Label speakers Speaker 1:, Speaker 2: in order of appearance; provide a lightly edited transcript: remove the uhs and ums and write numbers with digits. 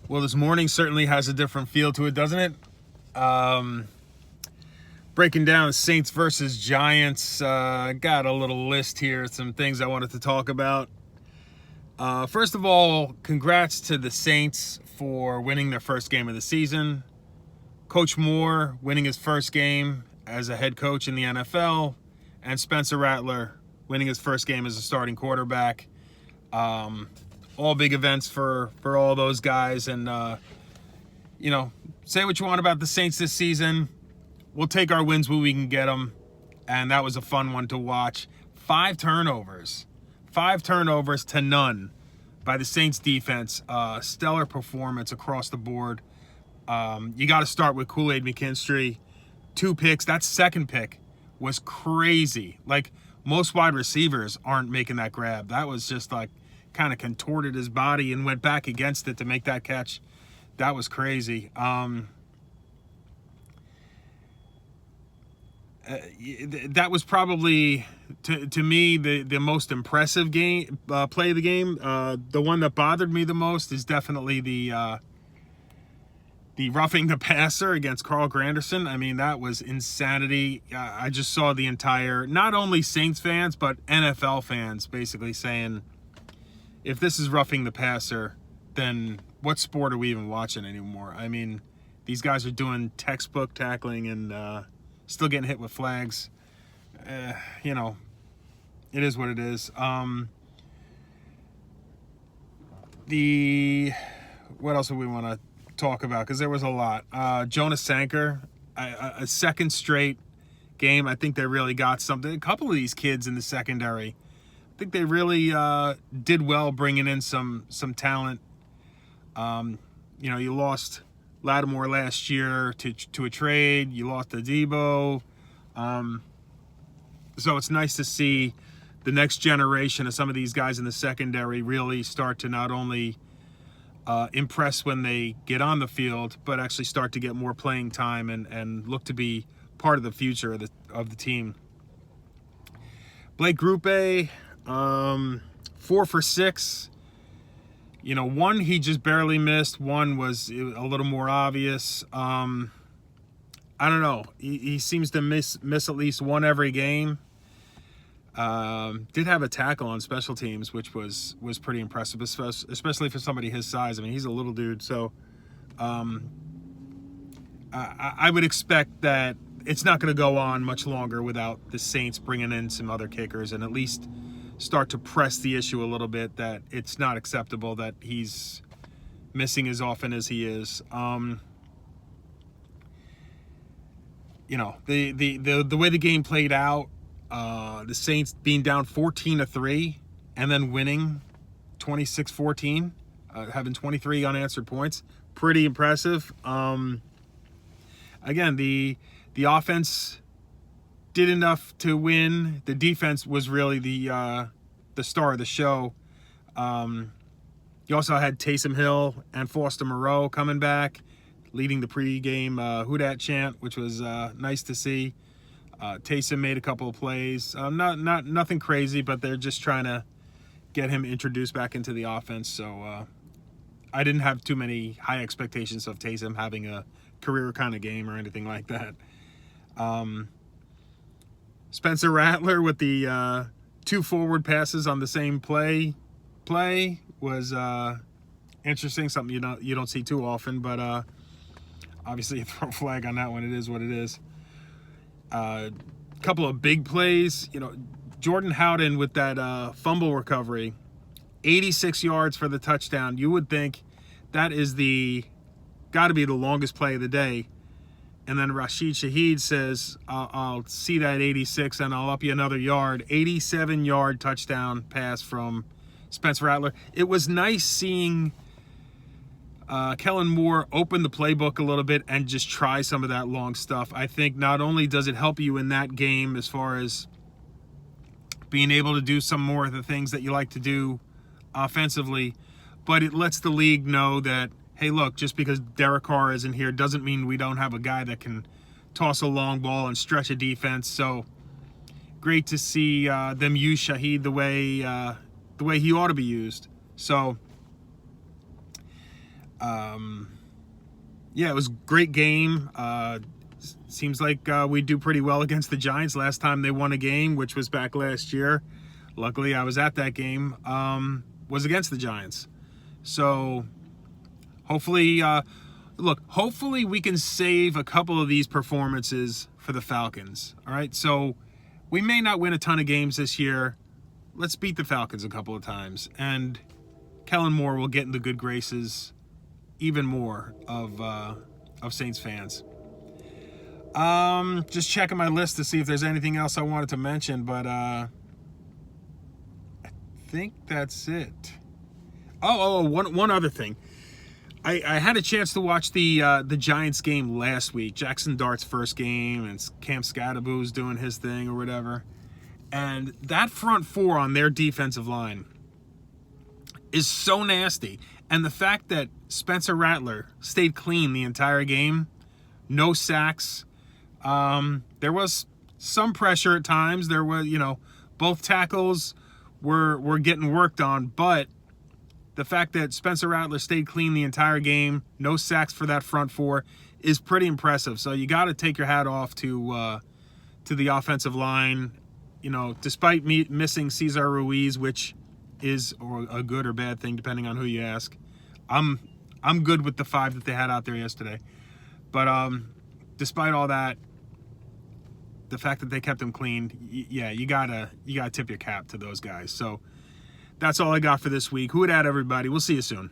Speaker 1: Well, this morning certainly has a different feel to it, doesn't it? Breaking down Saints versus Giants. Got a little list here, some things I wanted to talk about. First of all, congrats to the Saints for winning their first game of the season. Coach Moore winning his first game as a head coach in the NFL, and Spencer Rattler winning his first game as a starting quarterback. All big events for all those guys. And, say what you want about the Saints this season. We'll take our wins when we can get them. And that was a fun one to watch. 5 turnovers. 5 turnovers to none by the Saints defense. Stellar performance across the board. You got to start with Kool-Aid McKinstry. 2 picks. That second pick was crazy. Like, most wide receivers aren't making that grab. That was just like kind of contorted his body and went back against it to make that catch. That was crazy. That was probably, to me, the most impressive game play of the game. The one that bothered me the most is definitely the roughing the passer against Carl Granderson. I mean, that was insanity. I just saw the entire, not only Saints fans, but NFL fans basically saying, if this is roughing the passer, then what sport are we even watching anymore? I mean, these guys are doing textbook tackling and still getting hit with flags. It is what it is. What else do we want to talk about? Because there was a lot. Jonas Sanker, a second straight game. I think they really got something. A couple of these kids in the secondary, I think they really did well bringing in some talent. You lost Lattimore last year to a trade. You lost to Debo. So it's nice to see the next generation of some of these guys in the secondary really start to not only impress when they get on the field, but actually start to get more playing time and look to be part of the future of the team. Blake Grupe, 4 for 6. One he just barely missed. One was a little more obvious. I don't know. He seems to miss at least one every game. Did have a tackle on special teams, which was pretty impressive, especially for somebody his size. I mean, he's a little dude, so I would expect that it's not going to go on much longer without the Saints bringing in some other kickers and at least start to press the issue a little bit that it's not acceptable that he's missing as often as he is. The way the game played out, the Saints being down 14-3 and then winning 26-14, having 23 unanswered points, pretty impressive. Again, the offense did enough to win. The defense was really the star of the show. You also had Taysom Hill and Foster Moreau coming back, leading the pregame Who Dat chant, which was nice to see. Taysom made a couple of plays, nothing crazy, but they're just trying to get him introduced back into the offense. So I didn't have too many high expectations of Taysom having a career kind of game or anything like that. Spencer Rattler with the 2 forward passes on the same play was interesting. Something you don't see too often, but obviously you throw a flag on that one. It is what it is. Couple of big plays. Jordan Howden with that fumble recovery, 86 yards for the touchdown. You would think that is got to be the longest play of the day. And then Rashid Shaheed says, I'll see that 86 and I'll up you another yard. 87-yard touchdown pass from Spencer Rattler. It was nice seeing Kellen Moore open the playbook a little bit and just try some of that long stuff. I think not only does it help you in that game as far as being able to do some more of the things that you like to do offensively, but it lets the league know that, hey, look, just because Derek Carr isn't here doesn't mean we don't have a guy that can toss a long ball and stretch a defense. So great to see them use Shaheed the way he ought to be used. So Yeah, it was a great game. Seems like we do pretty well against the Giants. Last time they won a game, which was back last year. Luckily, I was at that game. Was against the Giants. So hopefully, hopefully we can save a couple of these performances for the Falcons. All right, so we may not win a ton of games this year. Let's beat the Falcons a couple of times, and Kellen Moore will get in the good graces even more of Saints fans. Just checking my list to see if there's anything else I wanted to mention, but I think that's it. One other thing. I had a chance to watch the Giants game last week, Jackson Dart's first game, and Cam Scadaboo's doing his thing or whatever. And that front four on their defensive line is so nasty. And the fact that Spencer Rattler stayed clean the entire game, no sacks. There was some pressure at times. There was, both tackles were getting worked on, but the fact that Spencer Rattler stayed clean the entire game, no sacks for that front four, is pretty impressive. So you got to take your hat off to the offensive line. Despite me missing Cesar Ruiz, which is a good or bad thing depending on who you ask, I'm good with the 5 that they had out there yesterday. But despite all that, the fact that they kept them clean, you gotta tip your cap to those guys. So that's all I got for this week. Who would add, everybody? We'll see you soon.